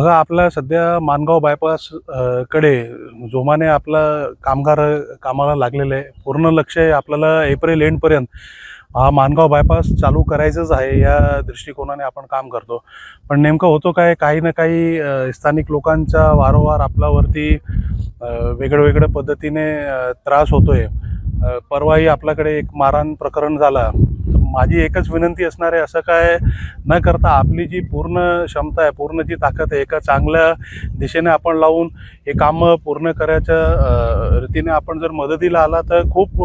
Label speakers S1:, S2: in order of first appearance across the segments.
S1: बघा, आपला सध्या माणगाव बायपास कडे जोमाने आपला कामगार कामाला लागलेले आहे. पूर्ण लक्ष आहे आपल्याला एप्रिल एंडपर्यंत हा माणगाव बायपास चालू करायचंच आहे, या दृष्टिकोनाने आपण काम करतो. पण नेमकं होतं काय, काही ना काही स्थानिक लोकांचा वारंवार आपल्यावरती वेगळ्या पद्धतीने त्रास होतोय. परवाही आपल्याकडे एक मारहाण प्रकरण झाला. तर माझी एकच विनंती असणार आहे, असं काय न करता आपली जी पूर्ण क्षमता आहे, पूर्ण जी ताकद आहे, एका चांगल्या दिशेने आपण लावून हे कामं पूर्ण करायच्या रीतीने आपण जर मदतीला आला तर खूप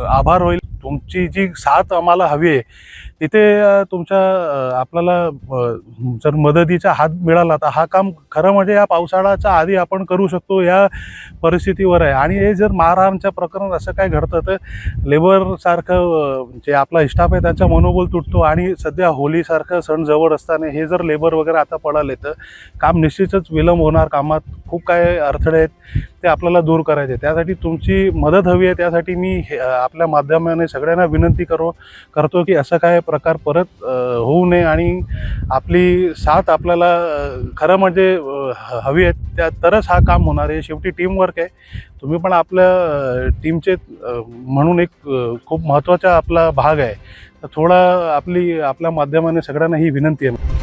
S1: आभार होईल. तुमची जी साथ आम्हाला हवी आहे, तिथे तुमच्या आपल्याला जर मदतीचा हात मिळाला तर हा काम खरं म्हणजे या पावसाळ्याच्या आधी आपण करू शकतो, या परिस्थितीवर आहे. आणि हे जर मारहाणचं प्रकरण असं काय घडतं तर लेबरसारखं जे आपला स्टाफ आहे त्याचा मनोबल तुटतो. आणि सध्या होलीसारखं सण जवळ असताना हे जर लेबर वगैरे आता पळाले तर काम निश्चितच विलंब होणार. कामात खूप काय अडथळे आहेत ते आपल्याला दूर करायचे. त्यासाठी तुमची मदत हवी आहे. त्यासाठी मी आपल्या माध्यमाने सगळ्यांना विनंती करतो की असं काय प्रकार परत होऊ नये आणि आपली साथ आपल्याला खरं म्हणजे हवी आहे. त्या तरच हा काम होणार आहे. शेवटी टीमवर्क आहे. तुम्ही पण आपल्या टीमचे म्हणून एक खूप महत्त्वाचा आपला भाग आहे. तर थोडा आपल्या माध्यमाने सगळ्यांना ही विनंती आहे.